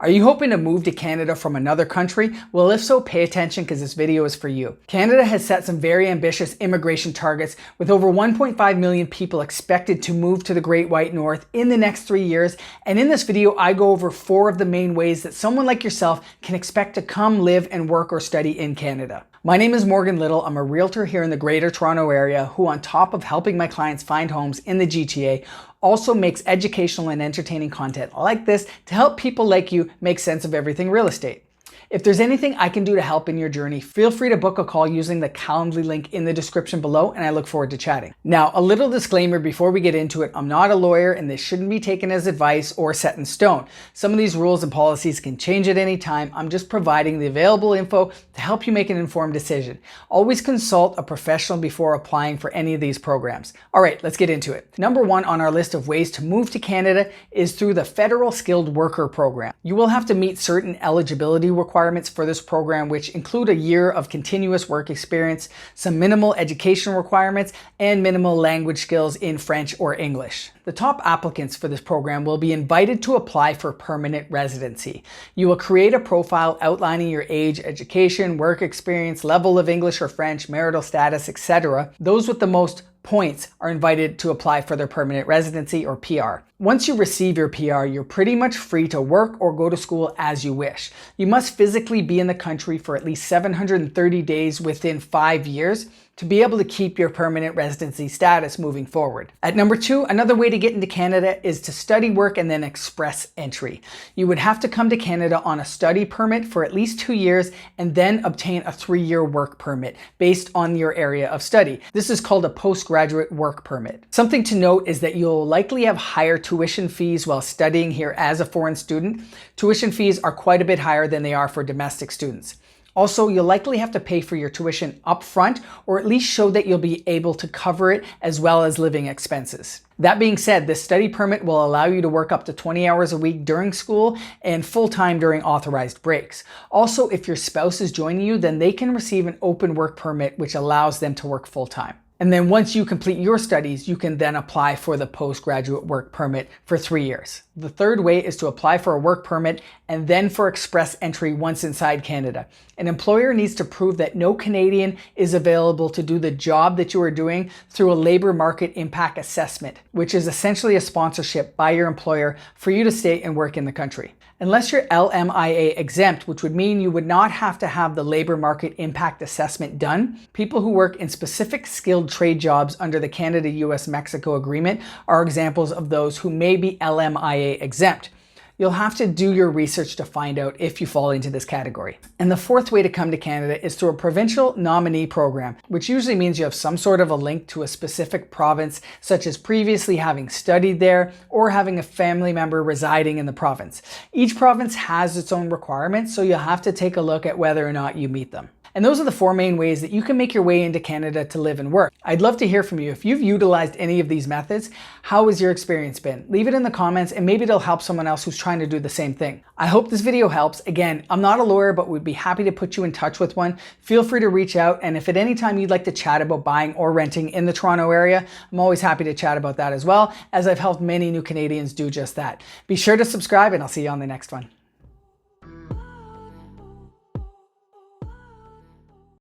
Are you hoping to move to Canada from another country? Well, if so, pay attention because this video is for you. Canada has set some very ambitious immigration targets with over 1.5 million people expected to move to the Great White North in the next 3 years. And in this video, I go over 4 of the main ways that someone like yourself can expect to come live and work or study in Canada. My name is Morgan Little. I'm a realtor here in the Greater Toronto area who, on top of helping my clients find homes in the GTA, also makes educational and entertaining content like this to help people like you make sense of everything real estate. If there's anything I can do to help in your journey, feel free to book a call using the Calendly link in the description below, and I look forward to chatting. Now, a little disclaimer before we get into it. I'm not a lawyer and this shouldn't be taken as advice or set in stone. Some of these rules and policies can change at any time. I'm just providing the available info to help you make an informed decision. Always consult a professional before applying for any of these programs. All right, let's get into it. Number 1 on our list of ways to move to Canada is through the Federal Skilled Worker Program. You will have to meet certain eligibility requirements for this program, which include a year of continuous work experience, some minimal education requirements, and minimal language skills in French or English. The top applicants for this program will be invited to apply for permanent residency. You will create a profile outlining your age, education, work experience, level of English or French, marital status, etc. Those with the most points are invited to apply for their permanent residency or PR. Once you receive your PR, you're pretty much free to work or go to school as you wish. You must physically be in the country for at least 730 days within 5 years to be able to keep your permanent residency status moving forward. At number 2, another way to get into Canada is to study, work, and then express entry. You would have to come to Canada on a study permit for at least 2 years and then obtain a 3-year work permit based on your area of study. This is called a postgraduate work permit. Something to note is that you'll likely have higher tuition fees while studying here as a foreign student. Tuition fees are quite a bit higher than they are for domestic students. Also, you'll likely have to pay for your tuition up front, or at least show that you'll be able to cover it as well as living expenses. That being said, this study permit will allow you to work up to 20 hours a week during school and full-time during authorized breaks. Also, if your spouse is joining you, then they can receive an open work permit, which allows them to work full-time. And then once you complete your studies, you can then apply for the postgraduate work permit for 3 years. The third way is to apply for a work permit and then for express entry once inside Canada. An employer needs to prove that no Canadian is available to do the job that you are doing through a labor market impact assessment, which is essentially a sponsorship by your employer for you to stay and work in the country. Unless you're LMIA exempt, which would mean you would not have to have the labor market impact assessment done, people who work in specific skilled trade jobs under the Canada-US-Mexico agreement are examples of those who may be LMIA exempt. You'll have to do your research to find out if you fall into this category. And the fourth way to come to Canada is through a provincial nominee program, which usually means you have some sort of a link to a specific province, such as previously having studied there or having a family member residing in the province. Each province has its own requirements, so you'll have to take a look at whether or not you meet them. And those are the 4 main ways that you can make your way into Canada to live and work. I'd love to hear from you. If you've utilized any of these methods, how has your experience been? Leave it in the comments and maybe it'll help someone else who's trying to do the same thing. I hope this video helps. Again, I'm not a lawyer, but we'd be happy to put you in touch with one. Feel free to reach out. And if at any time you'd like to chat about buying or renting in the Toronto area, I'm always happy to chat about that as well, as I've helped many new Canadians do just that. Be sure to subscribe and I'll see you on the next one.